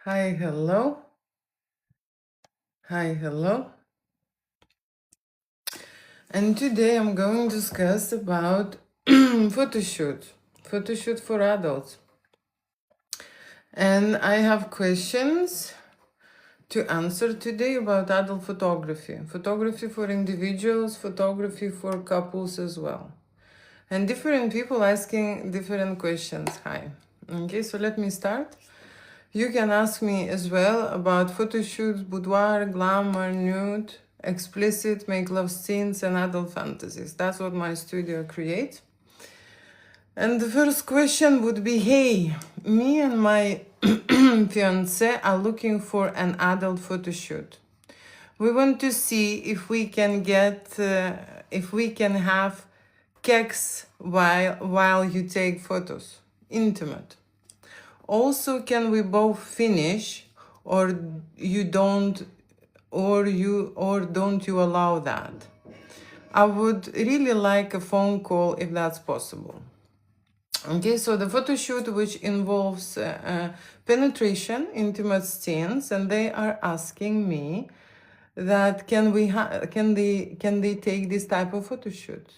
Hi, hello. Hi, hello. And today I'm going to discuss about photoshoot for adults. And I have questions to answer today about adult photography for individuals, photography for couples as well. And different people asking different questions. Hi. Okay, so let me start. You can ask me as well about photo shoots, boudoir, glamour, nude, explicit, make love scenes, and adult fantasies. That's what my studio creates. And the first question would be, hey, me and my fiance are looking for an adult photo shoot. We want to see if we can have cakes while you take photos, intimate. Also, can we both finish, or you don't, or don't you allow that? I would really like a phone call if that's possible. Okay, so the photo shoot, which involves penetration, intimate scenes, and they are asking me that can they take this type of photo shoot,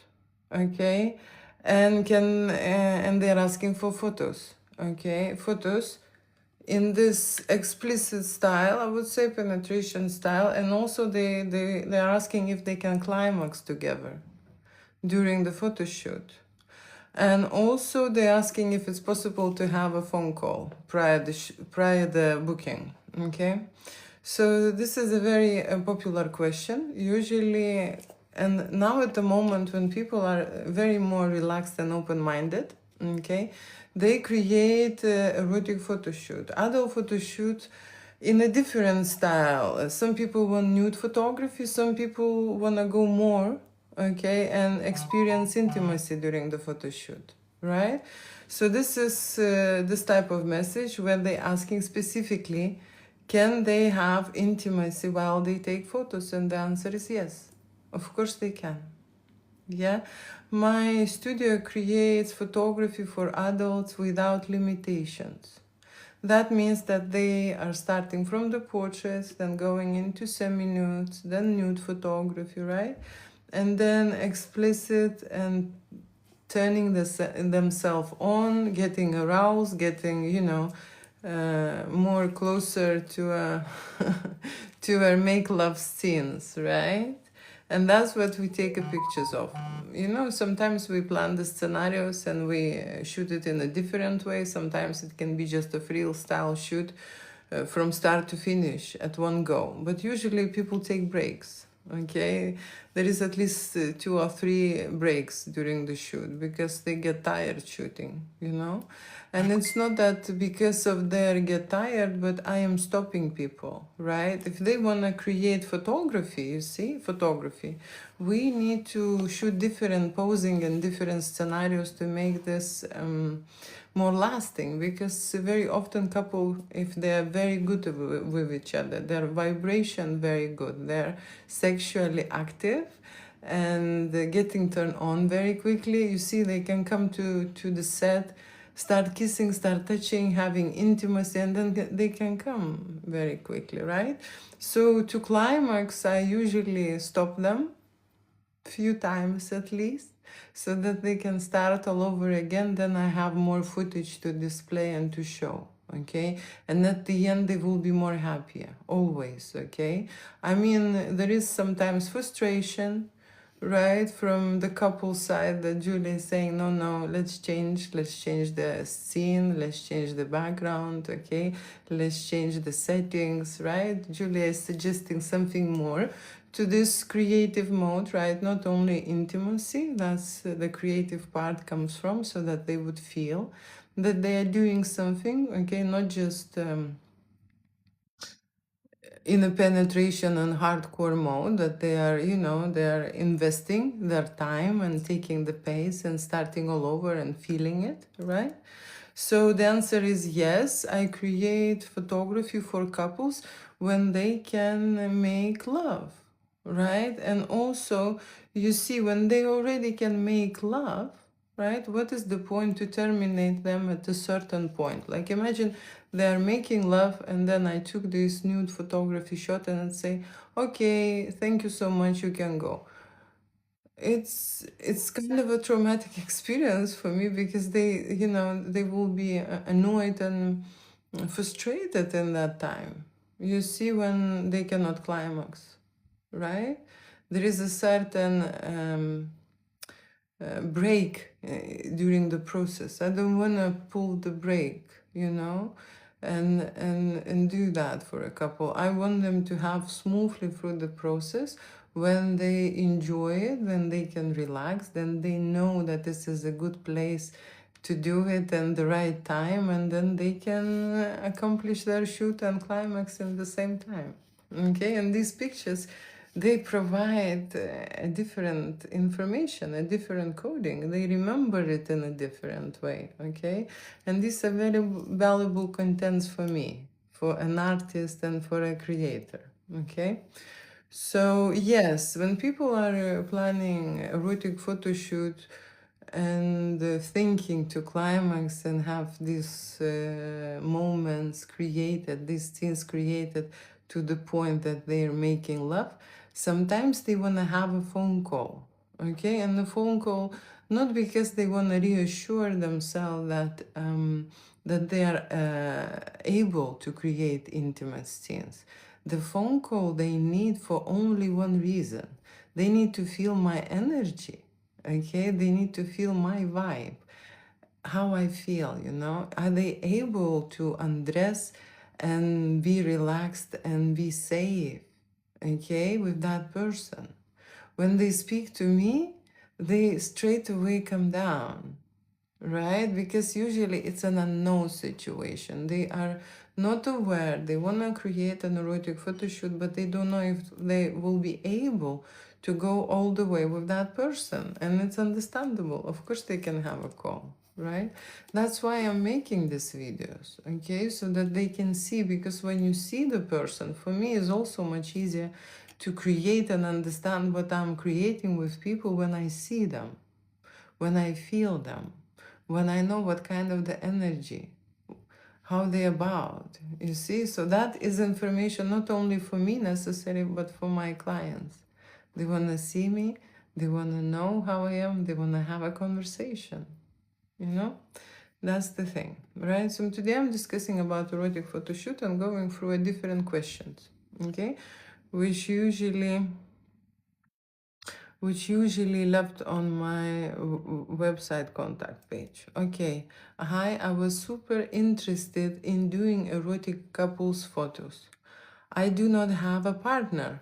okay, and they're asking for photos, okay, photos in this explicit style, I would say penetration style, and also they're asking if they can climax together during the photo shoot. And also they're asking if it's possible to have a phone call prior the booking, okay? So this is a very popular question, usually, and now at the moment when people are very more relaxed and open-minded, okay, they create erotic photo shoot, adult photo shoot in a different style. Some people want nude photography, some people want to go more, okay, and experience intimacy during the photo shoot, right? So this is this type of message where they're asking specifically, can they have intimacy while they take photos? And the answer is yes. Of course they can. Yeah. My studio creates photography for adults without limitations. That means that they are starting from the portraits, then going into semi-nudes, then nude photography, right? And then explicit and turning themselves on, getting aroused, getting, more closer to to our make love scenes, right? And that's what we take pictures of. Sometimes we plan the scenarios and we shoot it in a different way. Sometimes it can be just a freestyle shoot from start to finish at one go. But usually people take breaks. Okay, there is at least 2 or 3 breaks during the shoot because they get tired shooting. And it's not that because of they get tired, but I am stopping people, right? If they want to create photography, we need to shoot different posing and different scenarios to make this more lasting, because very often couple, if they are very good with each other, their vibration very good, they're sexually active and getting turned on very quickly, you see, they can come to the set, start kissing, start touching, having intimacy, and then they can come very quickly, right? So to climax, I usually stop them few times at least, so that they can start all over again. Then I have more footage to display and to show, okay? And at the end they will be more happier, always, okay? I mean, there is sometimes frustration, right, from the couple side, that Julia is saying, no, let's change the scene, let's change the background, okay, let's change the settings, right? Julia is suggesting something more to this creative mode, right? Not only intimacy, that's the creative part comes from, so that they would feel that they are doing something, okay, not just in a penetration and hardcore mode, that they are, they're investing their time and taking the pace and starting all over and feeling it, right? So the answer is yes, I create photography for couples when they can make love, right? And also, you see, when they already can make love, right? What is the point to terminate them at a certain point? Like imagine they are making love and then I took this nude photography shot and say, okay, thank you so much, you can go. It's kind of a traumatic experience for me because they, you know, they will be annoyed and frustrated in that time. You see, when they cannot climax, right? There is a certain break during the process. I don't want to pull the brake, you know, and do that for a couple. I want them to have smoothly through the process. When they enjoy it, when they can relax, then they know that this is a good place to do it and the right time, and then they can accomplish their shoot and climax in the same time. Okay, and these pictures, they provide a different information, a different coding. They remember it in a different way. Okay, and these are very valuable contents for me, for an artist and for a creator. Okay. So yes, when people are planning erotic photo shoot and thinking to climax and have these moments created, these scenes created to the point that they are making love, sometimes they want to have a phone call, okay? And the phone call, not because they want to reassure themselves that they are able to create intimate scenes. The phone call they need for only one reason. They need to feel my energy, okay? They need to feel my vibe, how I feel, you know? Are they able to undress and be relaxed and be safe, okay, with that person? When they speak to me, they straight away come down, right? Because usually it's an unknown situation. They are not aware. They want to create an erotic photo shoot, but they don't know if they will be able to go all the way with that person. And it's understandable. Of course, they can have a call, right? That's why I'm making these videos, okay? So that they can see, because when you see the person, for me, it's also much easier to create and understand what I'm creating with people when I see them, when I feel them, when I know what kind of the energy, how they about, you see? So that is information not only for me necessary, but for my clients. They want to see me, they want to know how I am, they want to have a conversation, you know? That's the thing, right? So today I'm discussing about erotic photo shoot and going through a different questions, okay? Which usually left on my website contact page. Okay, hi, I was super interested in doing erotic couples photos. I do not have a partner,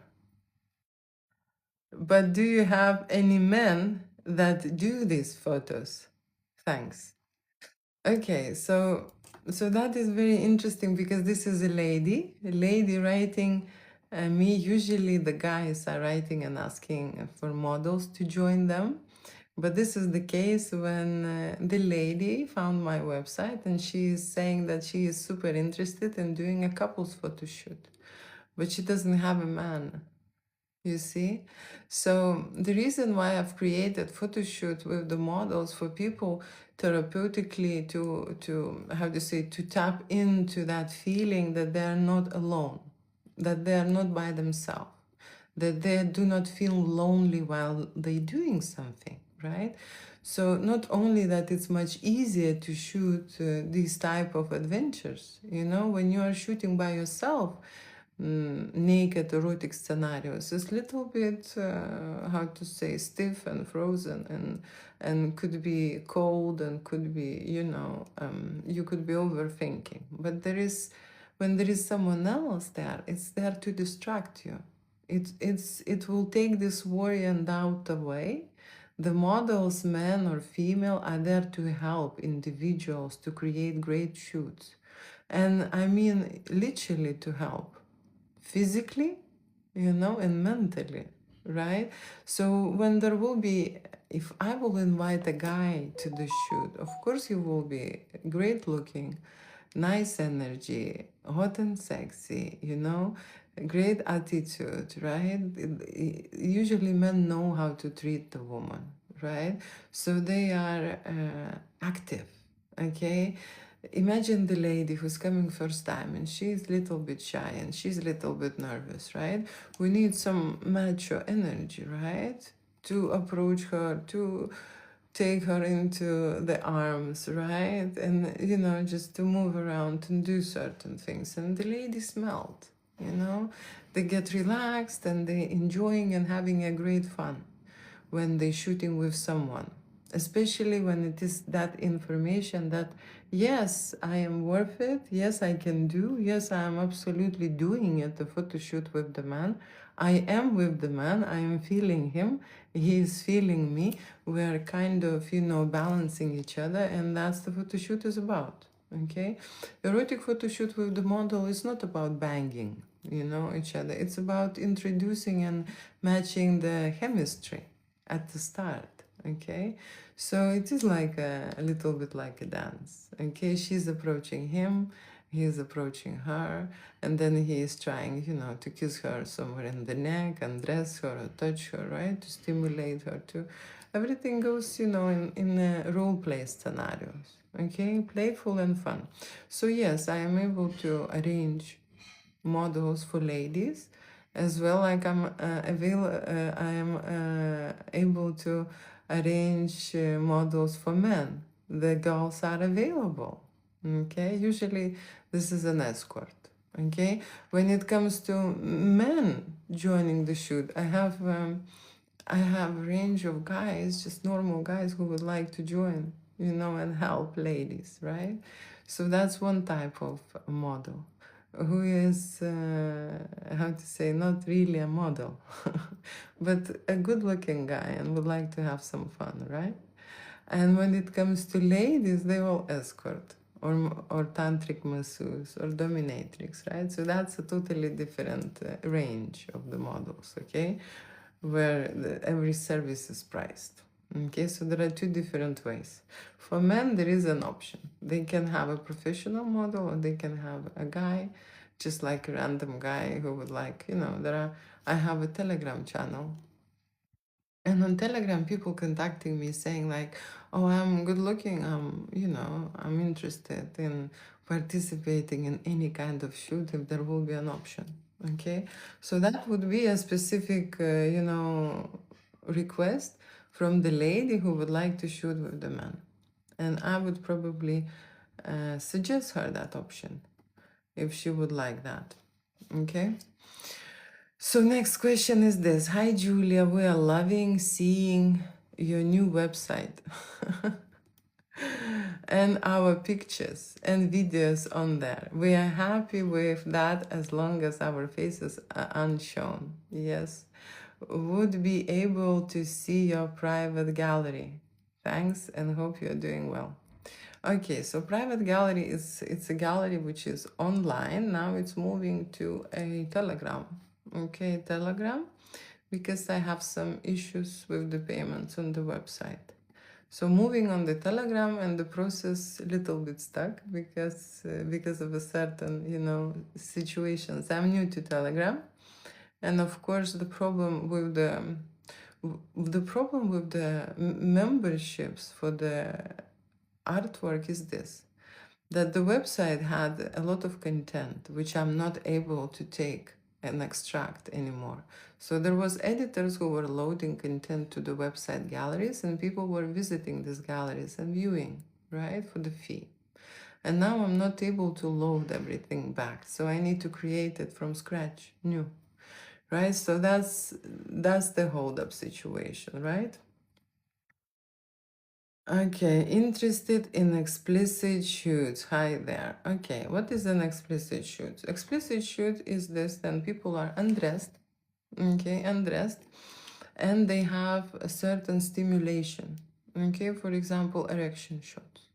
but do you have any men that do these photos? Thanks. Okay, so that is very interesting because this is a lady writing me. Usually the guys are writing and asking for models to join them, but this is the case when the lady found my website and she is saying that she is super interested in doing a couples photo shoot, but she doesn't have a man. You see? So the reason why I've created Photoshoot with the models for people therapeutically to how to say, to tap into that feeling that they are not alone, that they are not by themselves, that they do not feel lonely while they doing something, right? So not only that, it's much easier to shoot these type of adventures, you know, when you are shooting by yourself, naked erotic scenarios is little bit how to say, stiff and frozen, and could be cold and could be, you know, you could be overthinking. But there is, when there is someone else there, it's there to distract you. It will take this worry and doubt away. The models, man or female, are there to help individuals to create great shoots, and I mean literally to help physically, you know, and mentally, right? So when there will be, if I will invite a guy to the shoot, of course he will be great looking, nice energy, hot and sexy, you know, great attitude, right? Usually men know how to treat the woman. right? So they are active, okay? Imagine the lady who's coming first time and she's a little bit shy and she's a little bit nervous, right? We need some macho energy, right? To approach her, to take her into the arms, right? And, you know, just to move around and do certain things. And the ladies melt, you know? They get relaxed and they enjoying and having a great fun when they shooting with someone, especially when it is that information that yes, I am worth it, yes, I can do, yes, I am absolutely doing it, the photo shoot with the man, I am with the man, I am feeling him, he is feeling me, we're kind of, you know, balancing each other, and that's the photo shoot is about. Okay, erotic photo shoot with the model is not about banging, you know, each other. It's about introducing and matching the chemistry at the start. Okay, so it is like a little bit like a dance. Okay, she's approaching him, he is approaching her, and then he is trying, you know, to kiss her somewhere in the neck, undress her or touch her, right, to stimulate her to. Everything goes, you know, in role play scenarios. Okay, playful and fun. So yes, I am able to arrange models for ladies as well. Like I am able to arrange models for men. The girls are available. Okay, usually this is an escort. Okay, when it comes to men joining the shoot, I have a range of guys, just normal guys who would like to join, you know, and help ladies, right? So that's one type of model who is, how to say, not really a model, but a good looking guy and would like to have some fun, right? And when it comes to ladies, they will escort or tantric masseuse or dominatrix, right? So that's a totally different range of the models, okay? Where every service is priced. Okay, so there are two different ways. For men, there is an option. They can have a professional model or they can have a guy, just like a random guy who would like, you know, I have a Telegram channel. And on Telegram, people contacting me saying like, oh, I'm good looking, you know, I'm interested in participating in any kind of shoot if there will be an option. Okay, so that would be a specific, you know, request from the lady who would like to shoot with the man. And I would probably suggest her that option if she would like that. Okay. So next question is this. Hi Julia, we are loving seeing your new website and our pictures and videos on there. We are happy with that as long as our faces are unshown. Yes. Would be able to see your private gallery. Thanks and hope you're doing well. Okay, so private gallery it's a gallery which is online. Now it's moving to a Telegram. Okay, Telegram, because I have some issues with the payments on the website. So moving on the Telegram and the process a little bit stuck because of a certain, you know, situations. I'm new to Telegram, and of course the problem with the memberships for the artwork is this, that the website had a lot of content which I'm not able to take and extract anymore. So there was editors who were loading content to the website galleries and people were visiting these galleries and viewing, right, for the fee. And now I'm not able to load everything back. So I need to create it from scratch, new, right? So that's the hold up situation, right? Okay, interested in explicit shoots. Hi there. Okay, what is an explicit shoot? Explicit shoot is this, then people are undressed, okay, undressed, and they have a certain stimulation, okay, for example, erection shots,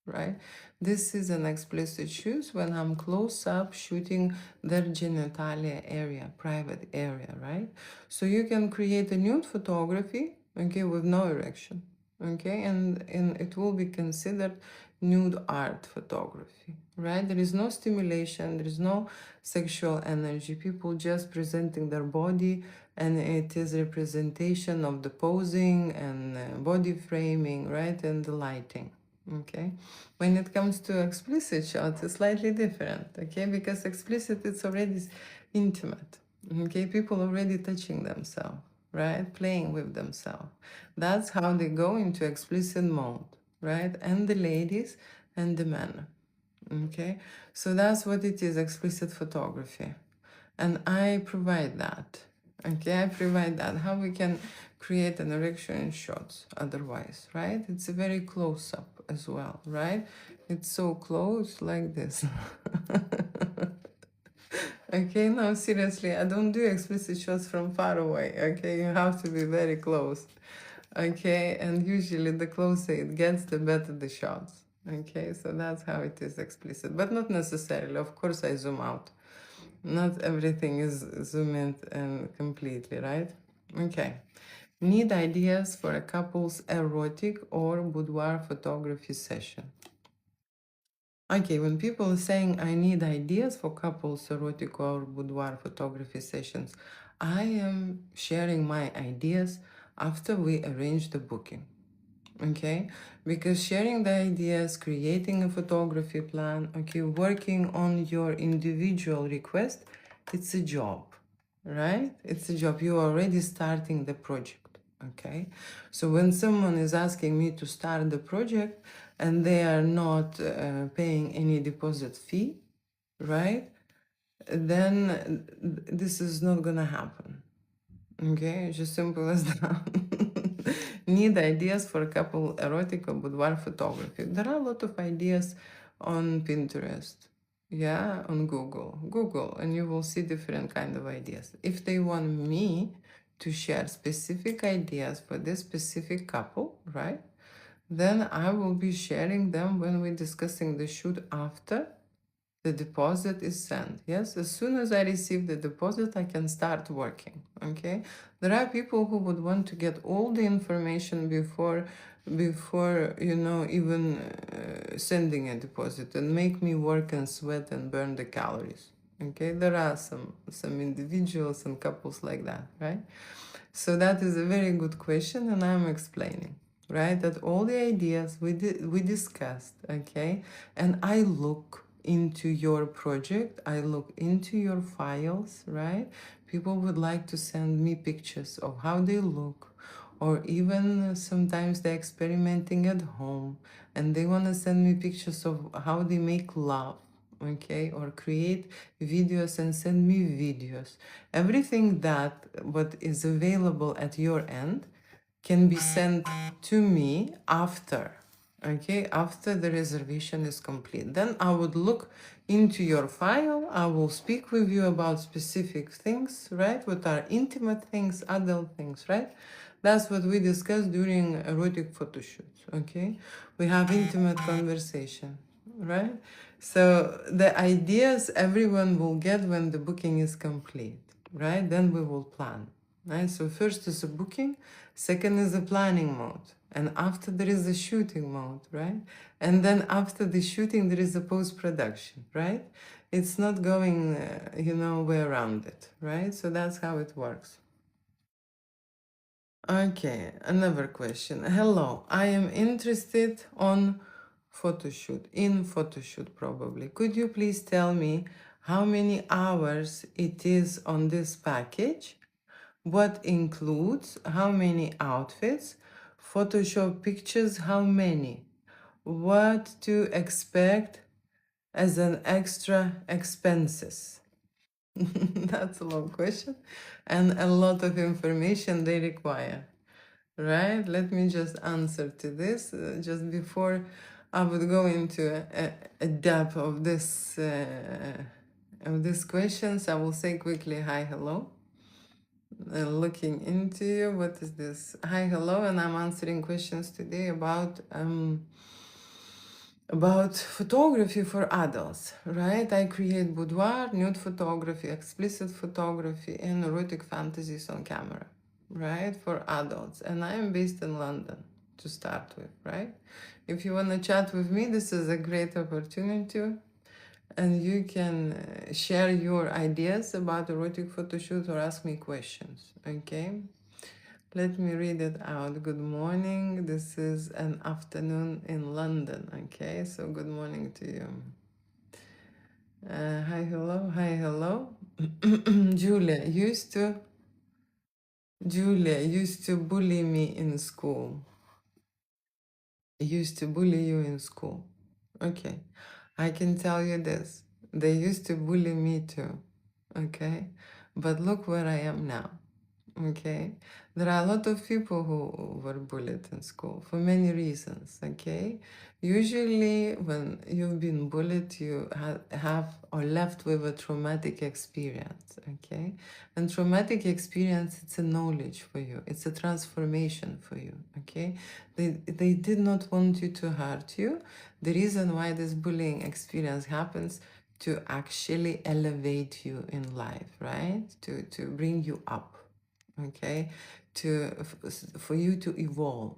right? This is an explicit shoot when I'm close up shooting their genitalia area, private area, right? So you can create a nude photography, okay, with no erection. okay, and it will be considered nude art photography, right? There is no stimulation, there is no sexual energy, people just presenting their body, and it is representation of the posing and body framing, right, and the lighting, okay. When it comes to explicit shots, it's slightly different, okay, because explicit, it's already intimate, okay, people already touching themselves, right, playing with themselves. That's how they go into explicit mode, right, and the ladies and the men, okay. So that's what it is, explicit photography, and I provide that, okay. I provide that, how we can create an erection in shots otherwise, right? It's a very close up as well, right? It's so close like this. Okay, no, seriously, I don't do explicit shots from far away, okay? You have to be very close, okay? And usually the closer it gets, the better the shots, okay? So that's how it is explicit, but not necessarily. Of course, I zoom out. Not everything is zoomed in completely, right? Okay. Need ideas for a couple's erotic or boudoir photography session. Okay, when people are saying I need ideas for couples erotic or boudoir photography sessions, I am sharing my ideas after we arrange the booking. Okay, because sharing the ideas, creating a photography plan, okay, working on your individual request, it's a job, right? It's a job. You're already starting the project, okay? So when someone is asking me to start the project and they are not paying any deposit fee, right? Then this is not gonna happen. Okay, just simple as that. Need ideas for a couple erotic or boudoir photography. There are a lot of ideas on Pinterest. Yeah, on Google, and you will see different kind of ideas. If they want me to share specific ideas for this specific couple, right? Then I will be sharing them when we're discussing the shoot after the deposit is sent. Yes, as soon as I receive the deposit, I can start working. Okay, there are people who would want to get all the information before even sending a deposit, and make me work and sweat and burn the calories. Okay, there are some individuals and couples like that, right? So that is a very good question, and I'm explaining, right, that all the ideas we discussed, okay, and I look into your project, I look into your files, right? People would like to send me pictures of how they look, or even sometimes they're experimenting at home and they want to send me pictures of how they make love, okay, or create videos and send me videos. Everything that what is available at your end can be sent to me after, okay, after the reservation is complete. Then I would look into your file, I will speak with you about specific things, right, what are intimate things, adult things, right? That's what we discuss during erotic photo shoots, okay? We have intimate conversation, right? So the ideas everyone will get when the booking is complete, right? Then we will plan, right? So first is a booking, second is a planning mode, and after there is a shooting mode, right? And then after the shooting there is a post-production, right? It's not going, way around it, right? So that's how it works. Okay, another question. Hello, I am interested on photoshoot probably. Could you please tell me how many hours it is on this package? What includes? How many outfits? Photoshop pictures, how many? What to expect as an extra expenses? That's a long question and a lot of information they require, right? Let me just answer to this. Just before I would go into a depth of these questions, I will say quickly hi, hello. Looking into you, what is this? Hi, hello, and I'm answering questions today about photography for adults, right? I create boudoir, nude photography, explicit photography, and erotic fantasies on camera, right? For adults. And I am based in London, to start with, right? If you want to chat with me, this is a great opportunity, and you can share your ideas about erotic photo shoot or ask me questions, okay? Let me read it out. Good morning. This is an afternoon in London, okay? So good morning to you. Hi, hello. Hi, hello. Julia used to bully me in school. Used to bully you in school. Okay. I can tell you this. They used to bully me too. Okay. But look where I am now. Okay. There are a lot of people who were bullied in school for many reasons. Okay. Usually, when you've been bullied, you have or left with a traumatic experience. Okay. And traumatic experience, it's a knowledge for you, it's a transformation for you. Okay. They did not want you to hurt you. The reason why this bullying experience happens to actually elevate you in life, right? To bring you up, okay? For you to evolve,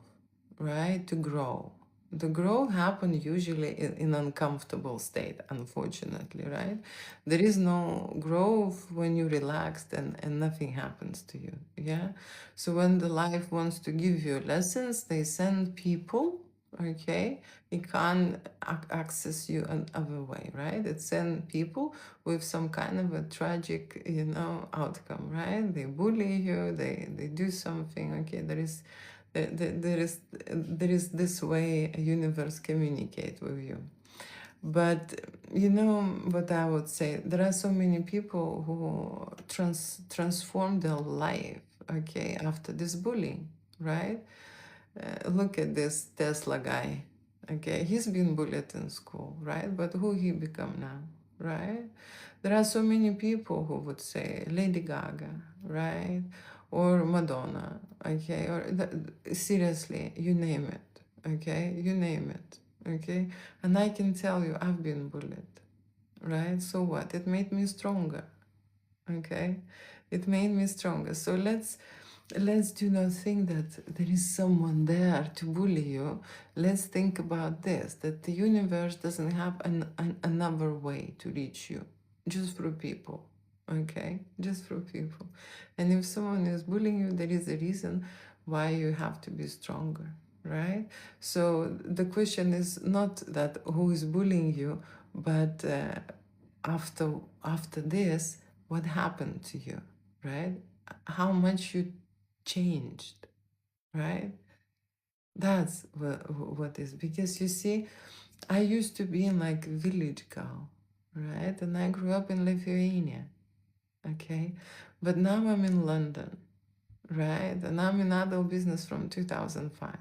right? To grow. The growth happens usually in uncomfortable state, unfortunately, right? There is no growth when you're relaxed and nothing happens to you, yeah? So when the life wants to give you lessons, they send people, okay? It can't access you another way, right? It sends people with some kind of a tragic, outcome, right? They bully you, they do something, okay? There is this way a universe communicate with you. But you know what I would say, there are so many people who transform their life, okay, after this bullying, right? Look at this Tesla guy, okay, he's been bullied in school, right? But who he become now, right? There are so many people who would say Lady Gaga, right? Or Madonna, okay? Or seriously, you name it, okay? You name it, okay? And I can tell you, I've been bullied, right? So what? It made me stronger, okay? It made me stronger. So let's do not think that there is someone there to bully you. Let's think about this, that the universe doesn't have another way to reach you, just through people, okay? Just through people. And if someone is bullying you, there is a reason why you have to be stronger, right? So the question is not that who is bullying you, but after this, what happened to you, right? How much you changed, right? That's what is, because you see, I used to be in like village girl, right? And I grew up in Lithuania, okay? But now I'm in London, right? And I'm in adult business from 2005.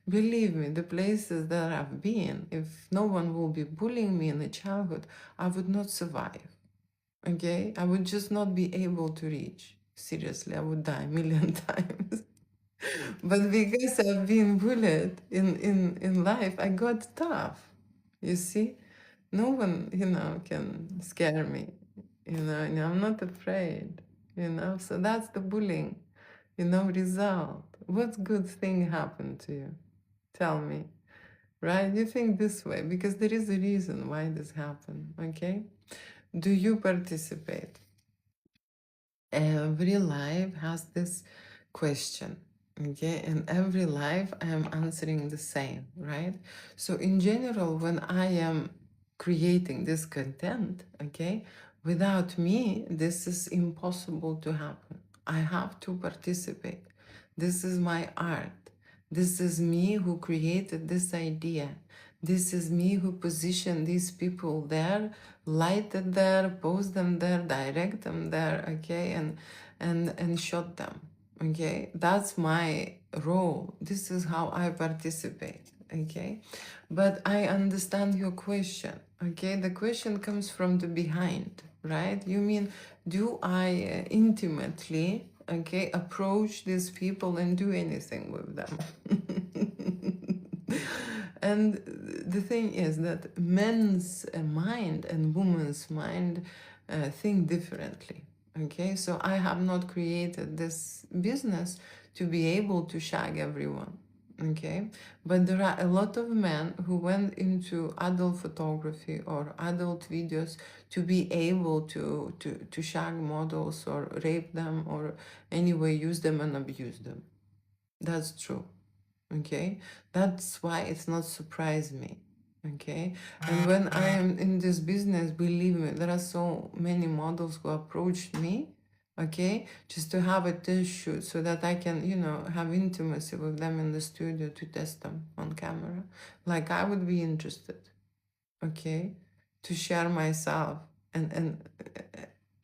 Believe me, the places that I've been, if no one will be bullying me in the childhood, I would not survive, okay? I would just not be able to reach. Seriously, I would die a million times. But because I've been bullied in life, I got tough. You see, no one, can scare me. And I'm not afraid. So that's the bullying, result. What good thing happened to you? Tell me, right? You think this way because there is a reason why this happened. Okay? Do you participate? Every life has this question, okay? And every life I am answering the same, right? So in general, when I am creating this content, okay, without me, this is impossible to happen. I have to participate. This is my art. This is me who created this idea. This is me who positioned these people there, lighted there, posed them there, direct them there, okay, and shot them, okay. That's my role. This is how I participate, okay. But I understand your question, okay. The question comes from the behind, right? You mean, do I intimately, okay, approach these people and do anything with them? And the thing is that men's mind and women's mind think differently, okay. So I have not created this business to be able to shag everyone, Okay, but there are a lot of men who went into adult photography or adult videos to be able to shag models or rape them or anyway use them and abuse them. That's true. Okay, that's why it's not surprise me. Okay, and when I am in this business, believe me, there are so many models who approached me, okay, just to have a test shoot so that I can, you know, have intimacy with them in the studio to test them on camera. Like I would be interested, okay, to share myself and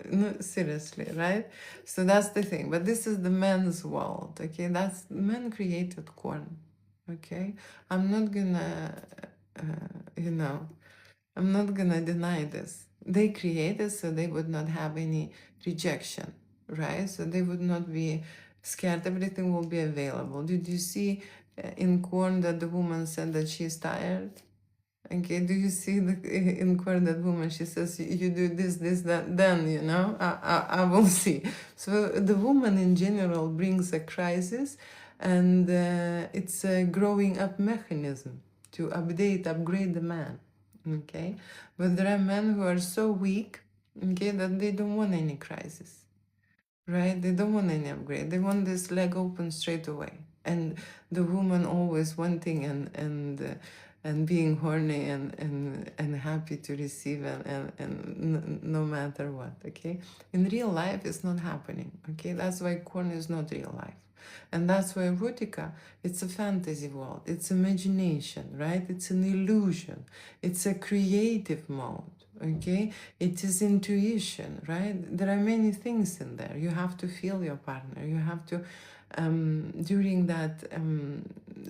no, seriously, right? So that's the thing. But this is the men's world, okay? That's men created corn, okay? I'm not gonna, uh, you know, I'm not gonna deny this. They created so they would not have any rejection, right? So they would not be scared. Everything will be available. Did you see in corn that the woman said that she's tired? Okay, do you see the incarnate woman? She says, "You do this, this, that, then you know, I will see." So the woman in general brings a crisis, and it's a growing up mechanism to update, upgrade the man. Okay, but there are men who are so weak, okay, that they don't want any crisis, right? They don't want any upgrade. They want this leg open straight away. And the woman always wanting and being horny and happy to receive and no matter what, okay? In real life, it's not happening, okay? That's why corn is not real life. And that's why erotica, it's a fantasy world, it's imagination, right? It's an illusion, it's a creative mode, okay? It is intuition, right? There are many things in there. You have to feel your partner. You have to, during that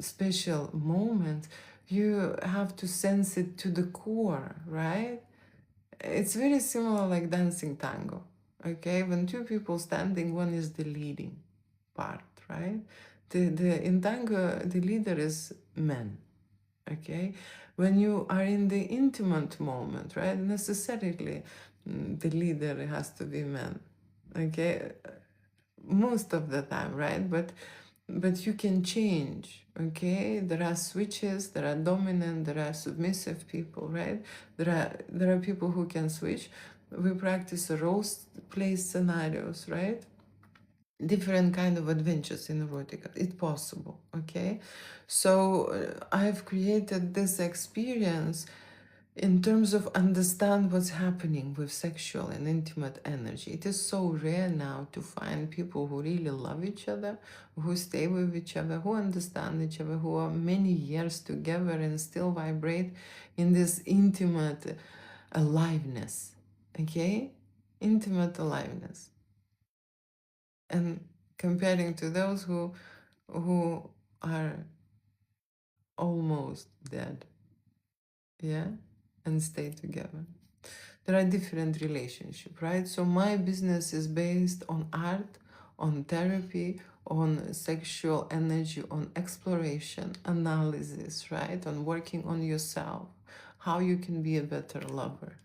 special moment, you have to sense it to the core, right? It's very similar like dancing tango, okay? When two people standing, one is the leading part, right? In tango, the leader is man, okay? When you are in the intimate moment, right, necessarily the leader has to be man, okay, most of the time, right? But you can change, okay? There are switches, there are dominant, there are submissive people, right? There are people who can switch. We practice role play scenarios, right? Different kind of adventures in erotica. It's possible, okay? So I've created this experience in terms of understand what's happening with sexual and intimate energy. It is so rare now to find people who really love each other, who stay with each other, who understand each other, who are many years together and still vibrate in this intimate aliveness, okay? Intimate aliveness. And comparing to those who are almost dead, yeah, and stay together. There are different relationships, right? So my business is based on art, on therapy, on sexual energy, on exploration, analysis, right? On working on yourself, how you can be a better lover,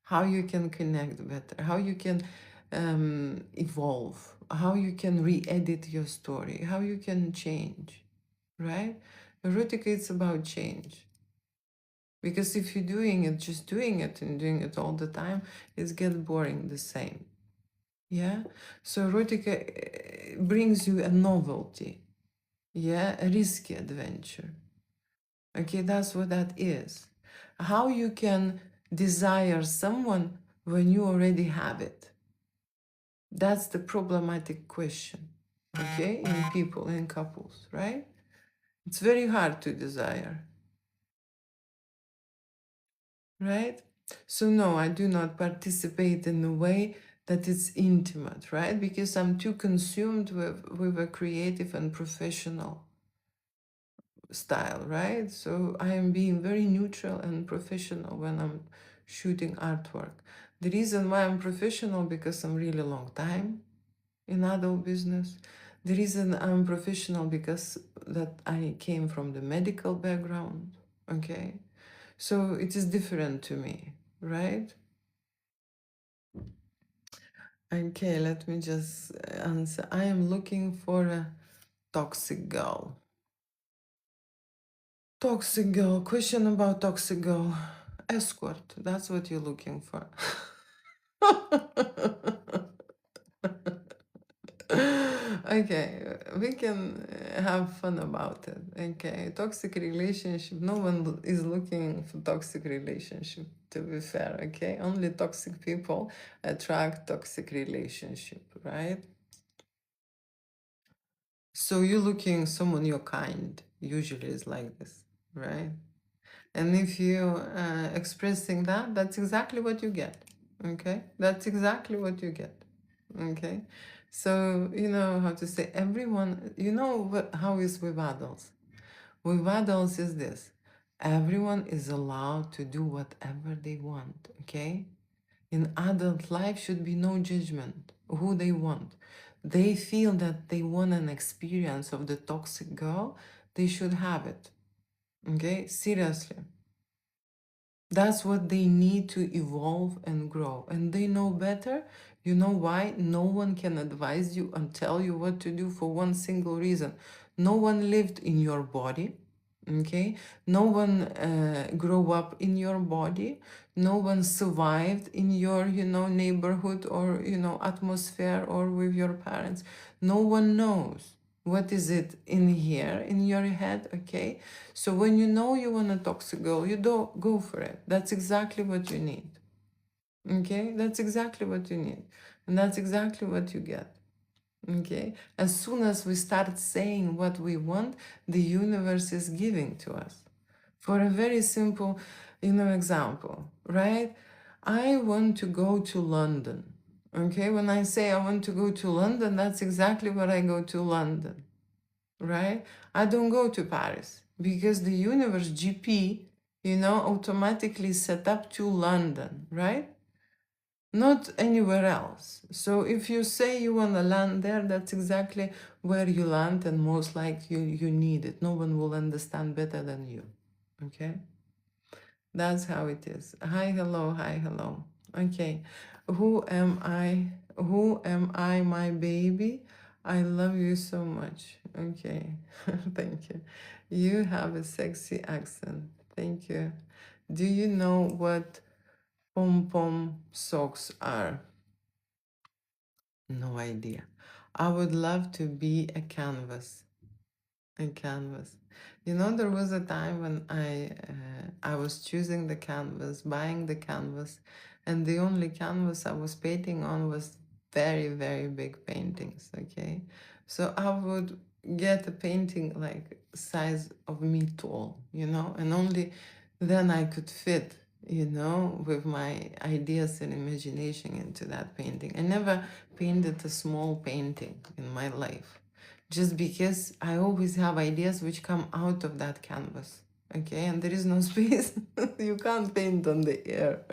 how you can connect better, how you can evolve, how you can re-edit your story, how you can change, right? Erotica, it's about change. Because if you're doing it, just doing it and doing it all the time, it's get boring the same. Yeah? So erotica brings you a novelty. Yeah? A risky adventure. Okay, that's what that is. How you can desire someone when you already have it. That's the problematic question. Okay, in people, in couples, right? It's very hard to desire. Right? So no, I do not participate in a way that it's intimate, right? Because I'm too consumed with a creative and professional style, right? So I am being very neutral and professional when I'm shooting artwork. The reason why I'm professional because I'm really long time in adult business. The reason I'm professional because that I came from the medical background, okay? So it is different to me, right? Okay, let me just answer. I am looking for a toxic girl. Toxic girl. Question about toxic girl. Escort. That's what you're looking for. Okay, we can have fun about it. Okay, toxic relationship. No one is looking for toxic relationship. To be fair, okay, only toxic people attract toxic relationship, right? So you're looking someone your kind. Usually is like this, right? And if you expressing that, that's exactly what you get. Okay, that's exactly what you get. Okay, so you know how to say everyone. You know what? How is with adults? With adults is this: everyone is allowed to do whatever they want. Okay, in adult life should be no judgment. Who they want, they feel that they want an experience of the toxic girl. They should have it. Okay, seriously. That's what they need to evolve and grow. And they know better. You know why? No one can advise you and tell you what to do for one single reason. No one lived in your body. Okay? No one grew up in your body. No one survived in your, neighborhood or, atmosphere or with your parents. No one knows what is it in here in your head. Okay, so when you know you want a toxic girl, you don't go for it. That's exactly what you need. Okay, that's exactly what you need, and that's exactly what you get. Okay, as soon as we start saying what we want, the universe is giving to us. For a very simple, example, right? I want to go to London. Okay, when I say I want to go to London, that's exactly what I go to London, right? I don't go to Paris because the universe GP, automatically set up to London, right? Not anywhere else. So if you say you want to land there, that's exactly where you land, and most likely you need it. No one will understand better than you. Okay? That's how it is. Hi, hello, hi, hello. Okay. Who am I? Who am I, my baby? I love you so much. Okay. Thank you. You have a sexy accent. Thank you. Do you know what pom pom socks are? No idea. I would love to be a canvas. A canvas. There was a time when I was choosing the canvas, buying the canvas, and the only canvas I was painting on was very, very big paintings. Okay, so I would get a painting like size of me tall, and only then I could fit, with my ideas and imagination into that painting. I never painted a small painting in my life just because I always have ideas which come out of that canvas. Okay, and there is no space. You can't paint on the air.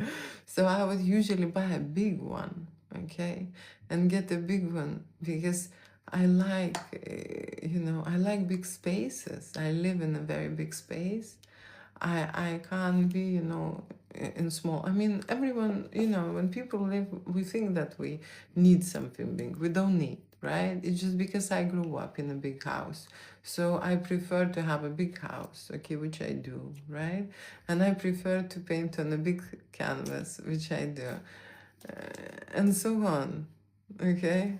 So I would usually buy a big one, okay, and get a big one because I like, I like big spaces. I live in a very big space. I can't be, in small. I mean, everyone, when people live, we think that we need something big. We don't need, right? It's just because I grew up in a big house. So I prefer to have a big house, okay, which I do, right? And I prefer to paint on a big canvas, which I do. And so on, okay?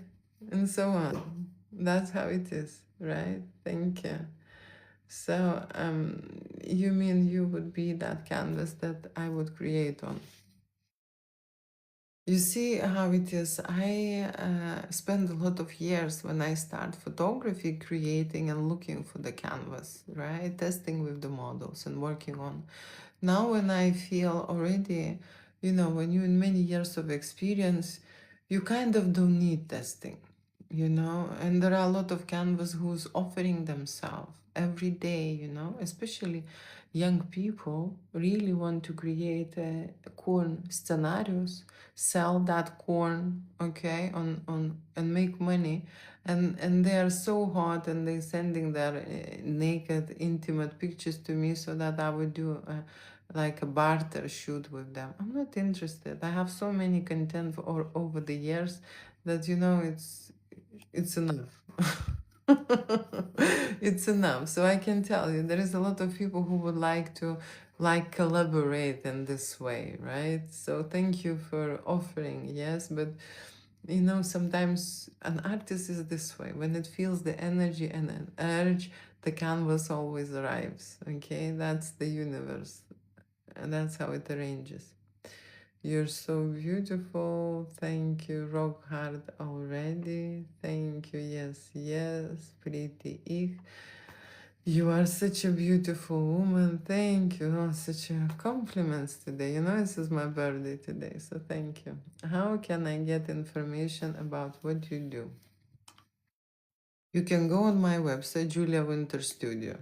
And so on. That's how it is, right? Thank you. So, you mean you would be that canvas that I would create on? You see how it is. I spent a lot of years when I start photography creating and looking for the canvas, right? Testing with the models and working on. Now, when I feel already, when you in many years of experience, you kind of don't need testing, and there are a lot of canvas who's offering themselves every day, especially young people really want to create corn scenarios, sell that corn, okay, on and make money, and they are so hot, and they're sending their naked intimate pictures to me so that I would do like a barter shoot with them. I'm not interested. I have so many content over the years that it's enough. It's enough. So I can tell you there is a lot of people who would like to collaborate in this way, right? So thank you for offering, yes, but sometimes an artist is this way. When it feels the energy and an urge, the canvas always arrives. Okay, that's the universe, and that's how it arranges. You're so beautiful. Thank you. Rock hard already. Thank you. Yes, yes. Pretty ich. You are such a beautiful woman. Thank you. Oh, such a compliments today. This is my birthday today, so thank you. How can I get information about what you do? You can go on my website, Julia Winter Studio.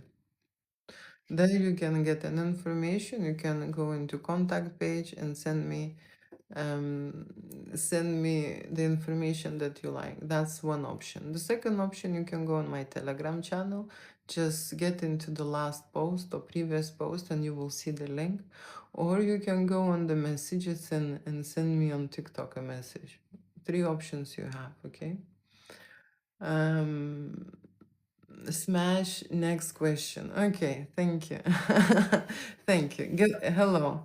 There you can get an information. You can go into contact page and um, send me the information that you like. That's one option. The second option, you can go on my Telegram channel. Just get into the last post or previous post and you will see the link. Or you can go on the messages and send me on TikTok a message. Three options you have, okay? Um, Smash next question. Okay, thank you. Thank you. Hello.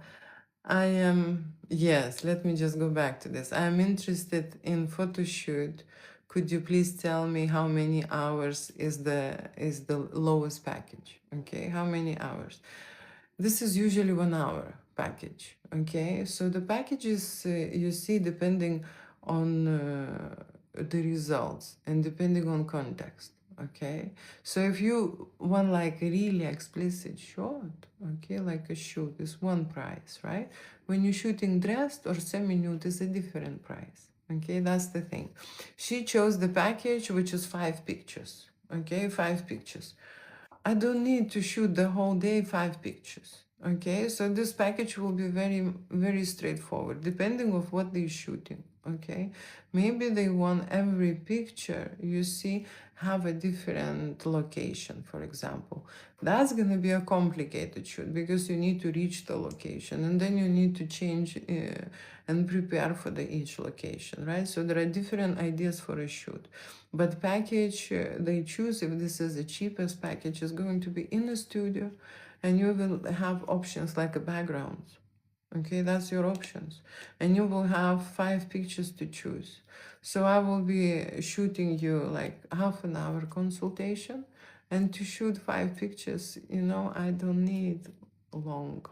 I am, yes, let me just go back to this. I am interested in Photoshoot. Could you please tell me how many hours is the lowest package? Okay, how many hours? This is usually 1 hour package. Okay, so the packages you see depending on the results and depending on context. Okay, so if you want like a really explicit shot, okay, like a shoot is one price, right? When you're shooting dressed or semi-nude is a different price. Okay, that's the thing. She chose the package which is 5 pictures. Okay, 5 pictures. I don't need to shoot the whole day 5 pictures. Okay, so this package will be very, very straightforward, depending of what they're shooting. Okay, maybe they want every picture you see have a different location, for example. That's gonna be a complicated shoot because you need to reach the location and then you need to change and prepare for the each location, right? So there are different ideas for a shoot. But package they choose, if this is the cheapest package, is going to be in the studio and you will have options like a background. Okay, that's your options. And you will have 5 pictures to choose. So I will be shooting you like half-an-hour consultation. And to shoot 5 pictures, I don't need long,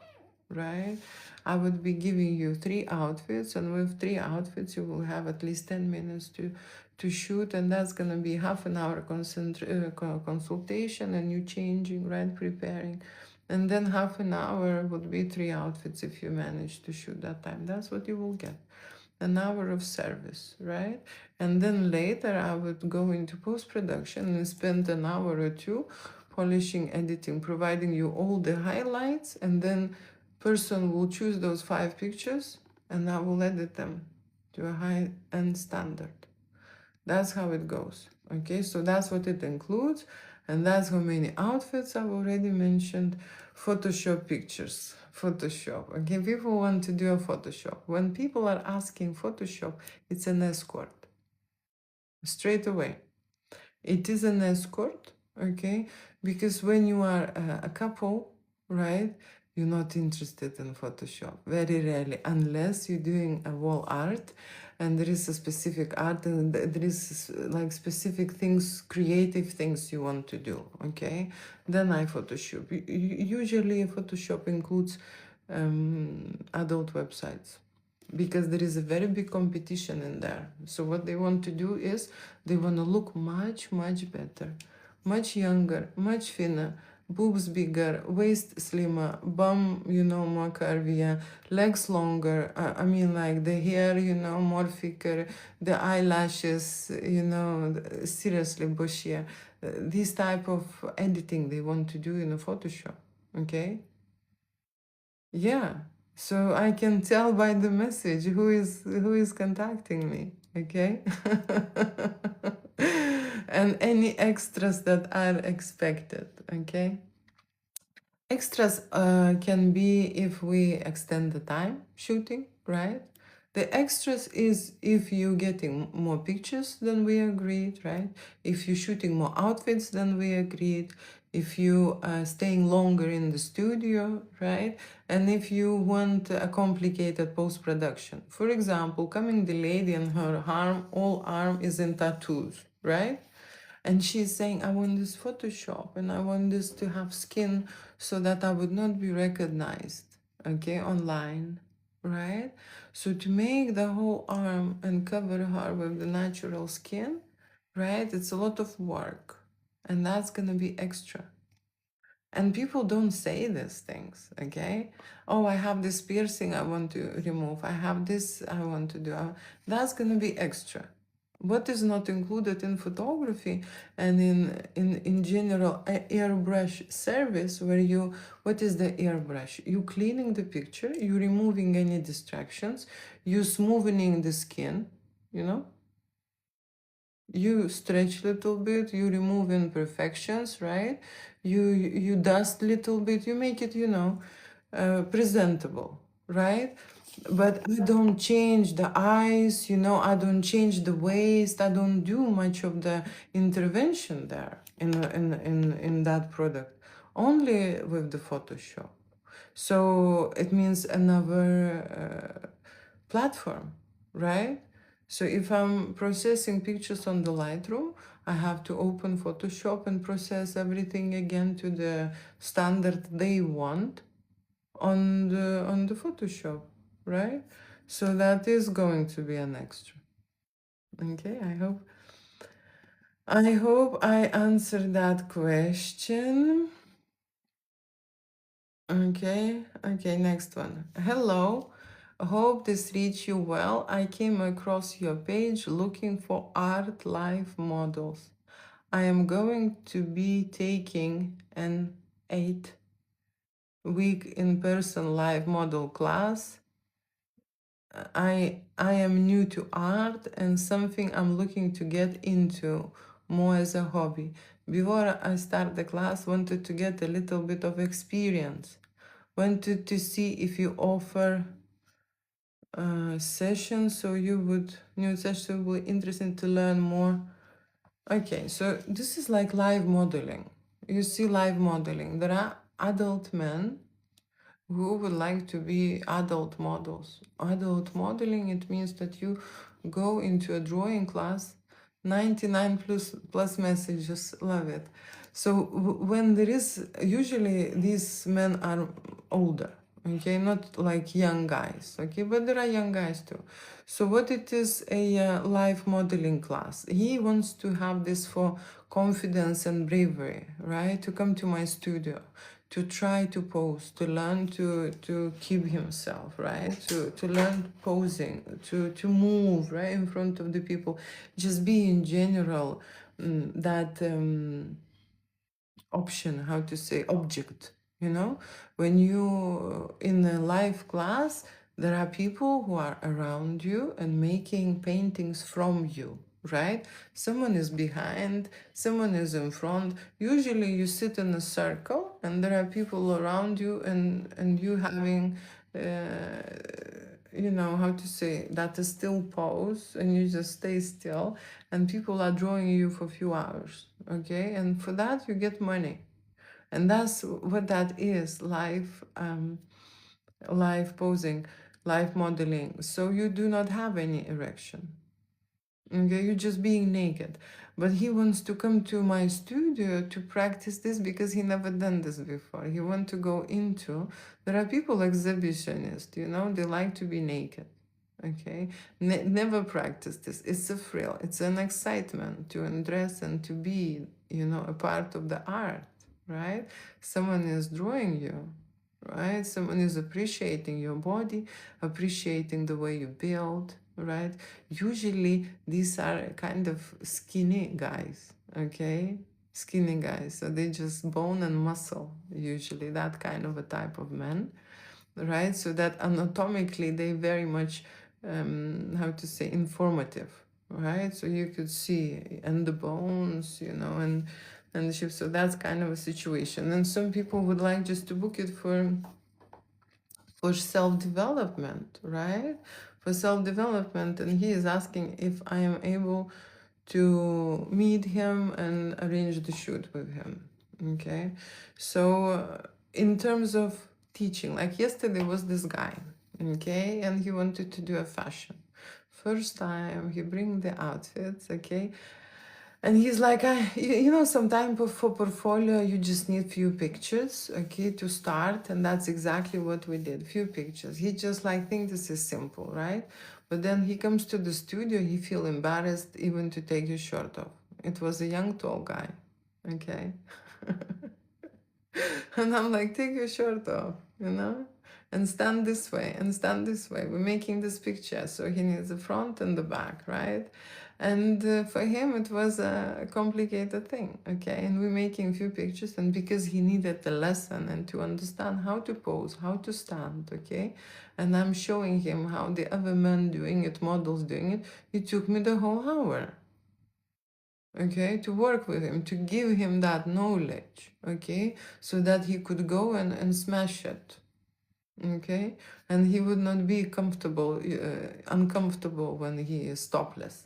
right? I would be giving you 3 outfits, and with 3 outfits, you will have at least 10 minutes to shoot, and that's gonna be half-an-hour consultation, and you changing, right, preparing, and then half-an-hour would be 3 outfits if you manage to shoot that time. That's what you will get. An hour of service, right? And then later I would go into post-production and spend an hour or two polishing, editing, providing you all the highlights, and then person will choose those 5 pictures and I will edit them to a high-end standard. That's how it goes. Okay, so that's what it includes, and that's how many outfits I've already mentioned. Photoshop pictures. Photoshop. Okay, people want to do a Photoshop. When people are asking Photoshop, it's an escort. Straight away. It is an escort, okay? Because when you are a couple, right, you're not interested in Photoshop. Very rarely, unless you're doing a wall art and there is a specific art and there is like specific things, creative things you want to do, okay? Then I Photoshop. Usually Photoshop includes adult websites because there is a very big competition in there. So what they want to do is they want to look much, much better, much younger, much thinner, boobs bigger, waist slimmer, bum, more curvier, legs longer. I mean, like the hair, more thicker, the eyelashes, seriously bushier. This type of editing they want to do in a Photoshop, okay? Yeah. So I can tell by the message who is contacting me, okay? And any extras that are expected, okay? Extras can be if we extend the time shooting, right? The extras is if you're getting more pictures than we agreed, right? If you're shooting more outfits than we agreed, if you are staying longer in the studio, right? And if you want a complicated post-production. For example, coming the lady and her arm, all arm is in tattoos, right? And she's saying, I want this Photoshop and I want this to have skin so that I would not be recognized, okay, online, right? So to make the whole arm and cover her with the natural skin, right, it's a lot of work and that's gonna be extra. And people don't say these things, okay? Oh, I have this piercing I want to remove. I have this I want to do. That's going to be extra. What is not included in photography and in general airbrush service where you, what is the airbrush? You cleaning the picture, you removing any distractions, you smoothing the skin, you know? You stretch little bit, you remove imperfections, right? You dust little bit, you make it, presentable, right? But I don't change the eyes, I don't change the waist, I don't do much of the intervention there in that product, only with the Photoshop. So it means another platform, right? So if I'm processing pictures on the Lightroom, I have to open Photoshop and process everything again to the standard they want on the Photoshop, right? So that is going to be an extra. Okay, I hope I answered that question. Okay, next one. Hello, hope this reached you well. I came across your page looking for art life models. I am going to be taking an 8-week in-person live model class. I am new to art and something I'm looking to get into more as a hobby. Before I start the class, wanted to get a little bit of experience. Wanted to see if you offer sessions, so you would new session will be interesting to learn more. Okay, so this is like live modeling. You see live modeling. There are adult men who would like to be adult models. Adult modeling, it means that you go into a drawing class, 99 plus messages, love it. So when there is, usually these men are older, okay, not like young guys, okay, but there are young guys too. So what it is, a live modeling class. He wants to have this for confidence and bravery, right? To come to my studio, to try to pose, to learn to keep himself, right? To learn posing, to move right in front of the people, just be in general that option, how to say, object, when you in a live class, there are people who are around you and making paintings from you, right? Someone is behind, someone is in front. Usually you sit in a circle and there are people around you, and you having how to say, that is still pose, and you just stay still and people are drawing you for a few hours, okay, and for that you get money. And that's what that is, live posing, live modeling. So you do not have any erection, okay, you're just being naked. But he wants to come to my studio to practice this because he never done this before. He want to go into, there are people exhibitionists, they like to be naked, okay, never practice this. It's a thrill, it's an excitement to undress and to be, a part of the art, right? Someone is drawing you, right? Someone is appreciating your body, appreciating the way you build, right? Usually these are kind of skinny guys, okay? Skinny guys, so they just bone and muscle, usually that kind of a type of man, right? So that anatomically they very much, how to say, informative, right? So you could see, and the bones, and the shape. So that's kind of a situation. And some people would like just to book it for for self-development, right? For self-development, and he is asking if I am able to meet him and arrange the shoot with him. Okay, so in terms of teaching, like yesterday was this guy, okay, and he wanted to do a fashion. First time he bring the outfits, okay, and he's like, you know, sometimes for portfolio, you just need few pictures, okay, to start. And that's exactly what we did, few pictures. He just like, think this is simple, right? But then he comes to the studio, he feel embarrassed even to take his shirt off. It was a young, tall guy, okay? And I'm like, take your shirt off, you know? And stand this way, and stand this way. We're making this picture, so he needs the front and the back, right? And for him, it was a complicated thing, okay? And we're making a few pictures, and because he needed the lesson and to understand how to pose, how to stand, okay? And I'm showing him how the other men doing it, models doing it. It took me the whole hour, okay, to work with him, to give him that knowledge, okay, so that he could go and smash it, okay, and he would not be comfortable, uncomfortable when he is topless.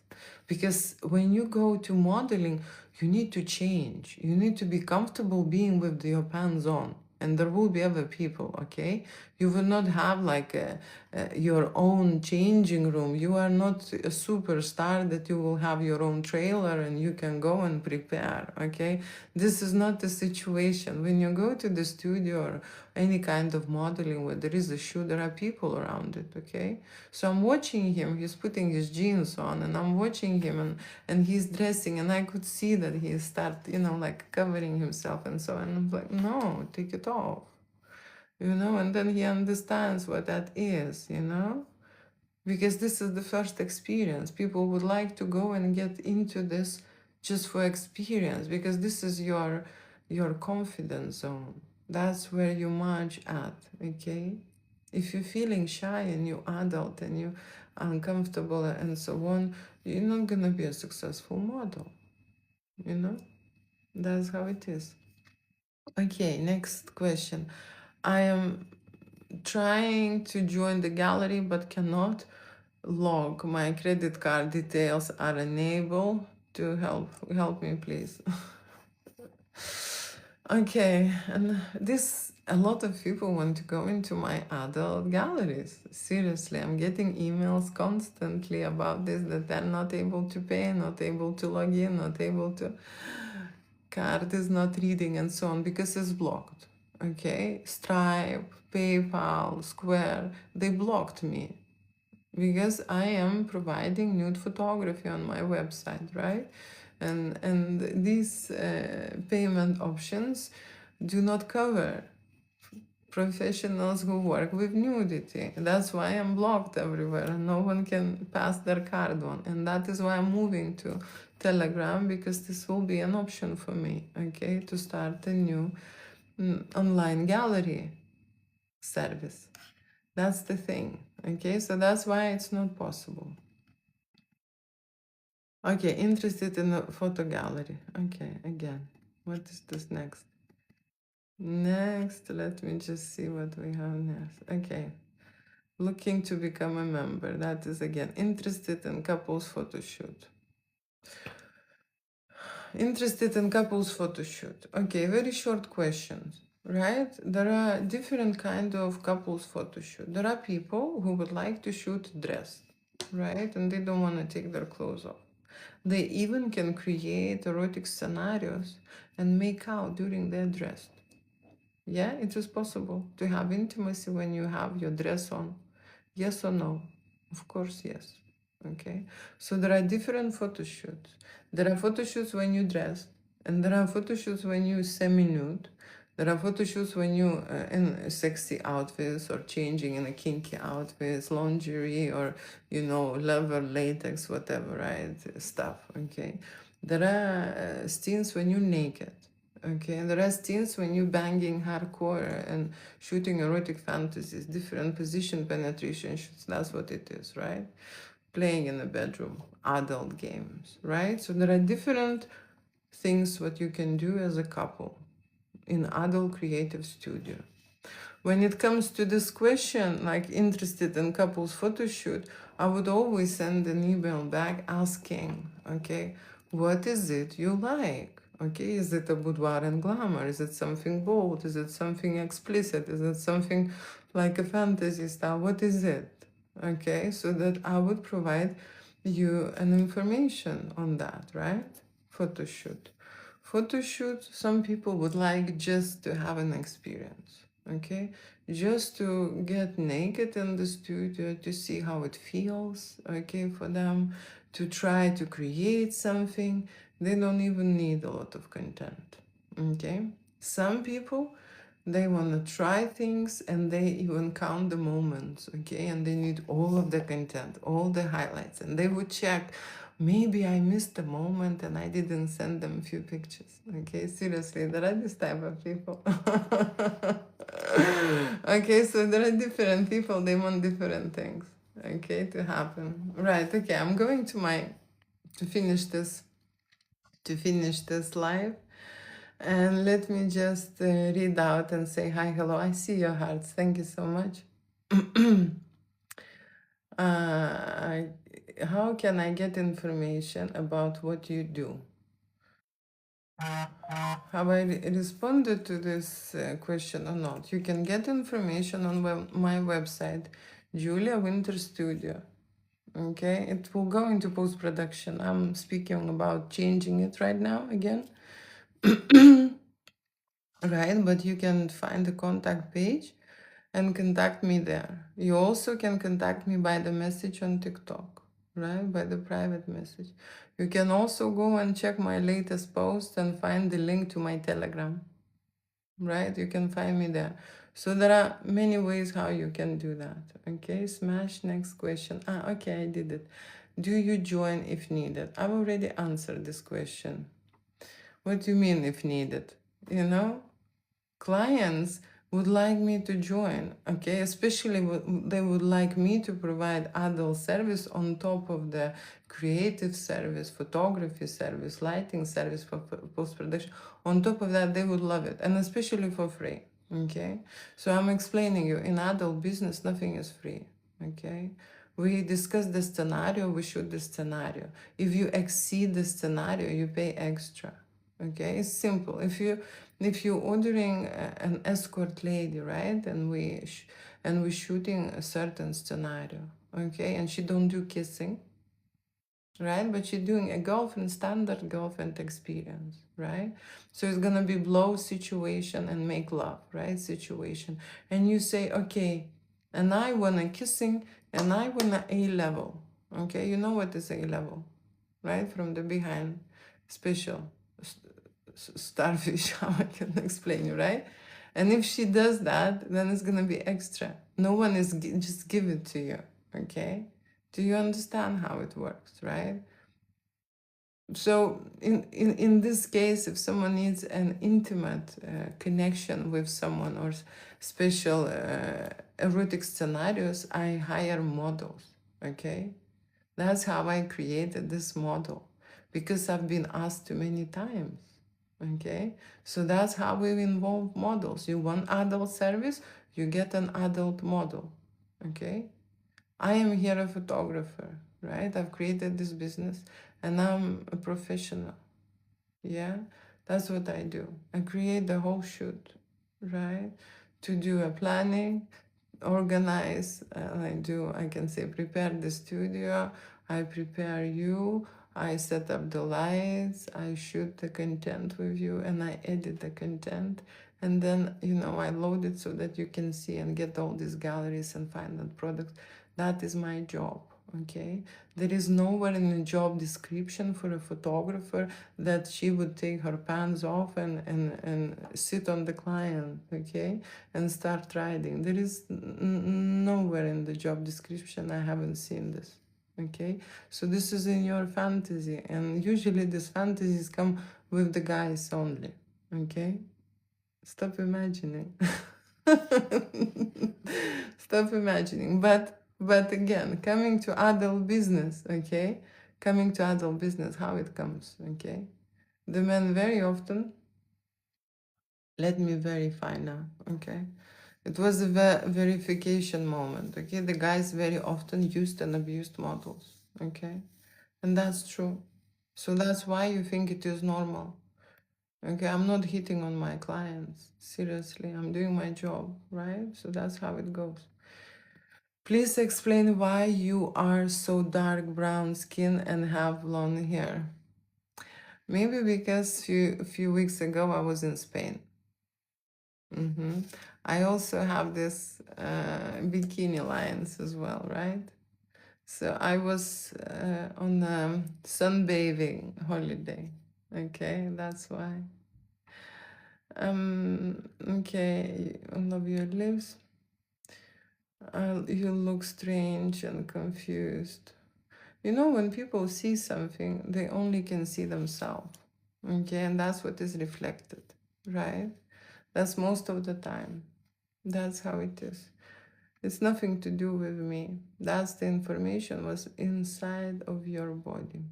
Because when you go to modeling, you need to change, you need to be comfortable being with your pants on, and there will be other people, okay? You will not have like your own changing room. You are not a superstar that you will have your own trailer and you can go and prepare, okay? This is not the situation. When you go to the studio or any kind of modeling where there is a shoot, there are people around it, okay? So I'm watching him, he's putting his jeans on, and I'm watching him, and he's dressing, and I could see that he start, you know, like covering himself and so on. And I'm like, no, take it off, you know? And then he understands what that is, you know? Because this is the first experience. People would like to go and get into this just for experience, because this is your confidence zone. That's where you merge at, okay? If you're feeling shy and you're adult and you're uncomfortable and so on, you're not gonna be a successful model, you know? That's how it is. Okay, next question. I am trying to join the gallery but cannot log. My credit card details are unable to help me, please. Okay, and this a lot of people want to go into my adult galleries. Seriously, I'm getting emails constantly about this, that they're not able to pay, not able to log in, not able to, card is not reading and so on, because it's blocked. Okay, Stripe, PayPal, Square, they blocked me because I am providing nude photography on my website, right? And these payment options do not cover professionals who work with nudity. That's why I'm blocked everywhere and no one can pass their card on. And that is why I'm moving to Telegram, because this will be an option for me, okay, to start a new online gallery service. That's the thing, okay? So that's why it's not possible. Okay, interested in a photo gallery. Okay, again, what is this next? Next, let me just see what we have next. Okay, looking to become a member. That is again, interested in couples photo shoot. Interested in couples photo shoot. Okay, very short questions, right? There are different kind of couples photo shoot. There are people who would like to shoot dressed, right? And they don't want to take their clothes off. They even can create erotic scenarios and make out during their dress. Yeah, it is possible to have intimacy when you have your dress on. Yes or no? Of course, yes. Okay. So there are different photo shoots. There are photo shoots when you dress, and there are photo shoots when you semi-nude. There are photo shoots when you in sexy outfits or changing in a kinky outfits, lingerie or leather, latex, whatever, right? Stuff. Okay. There are scenes when you're naked. Okay, and there are scenes when you're banging hardcore and shooting erotic fantasies, different position penetration shoots. That's what it is, right? Playing in the bedroom, adult games, right? So there are different things what you can do as a couple in adult creative studio. When it comes to this question, like interested in couples photo shoot, I would always send an email back asking, okay, what is it you like? Okay, is it a boudoir and glamour? Is it something bold? Is it something explicit? Is it something like a fantasy style? What is it? Okay, so that I would provide you an information on that, right? Photo shoot. Photo shoot, some people would like just to have an experience, okay? Just to get naked in the studio, to see how it feels, okay, for them, to try to create something. They don't even need a lot of content, okay? Some people, they want to try things and they even count the moments, okay? And they need all of the content, all the highlights, and they would check, maybe I missed a moment and I didn't send them a few pictures, okay? Seriously, there are this type of people. Okay, so there are different people, they want different things, okay, to happen. Right, okay, I'm going to finish this live. And let me just read out and say hi, hello. I see your hearts. Thank you so much. How can I get information about what you do? Have I responded to this question or not? You can get information on my website, Julia Winter Studio. Okay, it will go into post-production. I'm speaking about changing it right now again. Right, but you can find the contact page and contact me there. You also can contact me by the message on TikTok, right? By the private message. You can also go and check my latest post and find the link to my Telegram, right? You can find me there. So there are many ways how you can do that. Okay, smash next question. Okay, I did it. Do you join if needed? I've already answered this question. What do you mean if needed? You know, clients would like me to join, okay? Especially they would like me to provide adult service on top of the creative service, photography service, lighting service for post-production. On top of that, they would love it, and especially for free, okay? So I'm explaining you, in adult business, nothing is free, okay? We discuss the scenario, we shoot the scenario. If you exceed the scenario, you pay extra. Okay, it's simple. If you're ordering an escort lady, right, and we're shooting a certain scenario, okay, and she don't do kissing, right, but she's doing a girlfriend, standard girlfriend experience, right? So it's gonna be blow situation and make love, right, situation, and you say, okay, and I want a kissing and I want a A level, okay? You know what is A level, right? From the behind, special starfish, how I can explain you, right? And if she does that, then it's gonna be extra. No one is just give it to you, okay? Do you understand how it works, right? So in this case, if someone needs an intimate connection with someone or special erotic scenarios, I hire models, okay? That's how I created this model, because I've been asked too many times, okay? So that's how we involve models. You want adult service, you get an adult model, okay? I am here a photographer, right? I've created this business and I'm a professional, yeah? That's what I do. I create the whole shoot, right? To do a planning, organize, I can say prepare the studio, I prepare you, I set up the lights, I shoot the content with you, and I edit the content, and then I load it so that you can see and get all these galleries and find that products. That is my job, okay? There is nowhere in the job description for a photographer that she would take her pants off and sit on the client, okay, and start riding. There is nowhere in the job description. I haven't seen this, okay? So this is in your fantasy, and usually these fantasies come with the guys only, okay? Stop imagining. Stop imagining. But again, coming to adult business, okay? Coming to adult business, how it comes, okay? The men very often, let me verify now, okay? It was a verification moment, okay? The guys very often used and abused models, okay? And that's true. So that's why you think it is normal. Okay, I'm not hitting on my clients. Seriously, I'm doing my job, right? So that's how it goes. Please explain why you are so dark brown skin and have long hair. Maybe because few weeks ago I was in Spain. I also have this bikini lines as well, right? So I was on a sunbathing holiday. Okay, that's why. Okay, I love your lips. You look strange and confused. You know, when people see something, they only can see themselves. Okay, and that's what is reflected, right? That's most of the time. That's how it is. It's nothing to do with me. That's the information was inside of your body.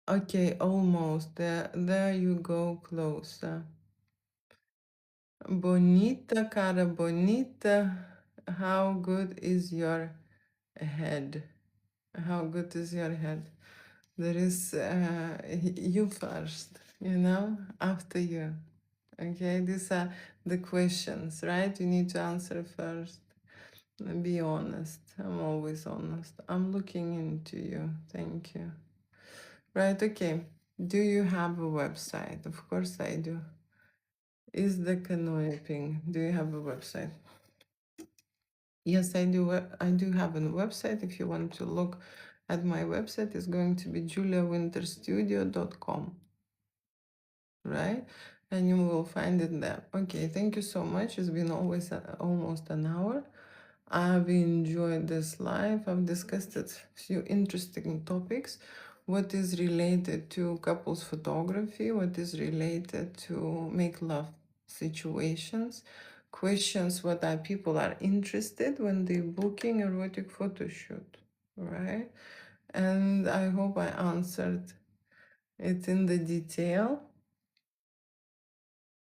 Okay, almost. There you go, closer. Bonita, cara bonita. How good is your head? How good is your head? There is you first, you know, after you. Okay, these are the questions, right? You need to answer first. Be honest. I'm always honest. I'm looking into you. Thank you. Right, okay. Do you have a website? Of course I do. Is the canoeing? Do you have a website? Yes, I do. I do have a website. If you want to look at my website, it's going to be juliawinterstudio.com, right? And you will find it there. Okay, thank you so much. It's been always almost an hour. I've enjoyed this live. I've discussed a few interesting topics. What is related to couples photography? What is related to make love situations? Questions what are people are interested when they're booking erotic photo shoot, right? And I hope I answered it in the detail.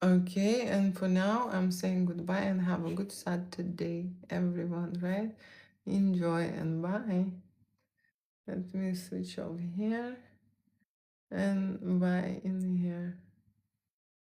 Okay, and for now, I'm saying goodbye and have a good Saturday, everyone, right? Enjoy and bye. Let me switch over here and bye in here.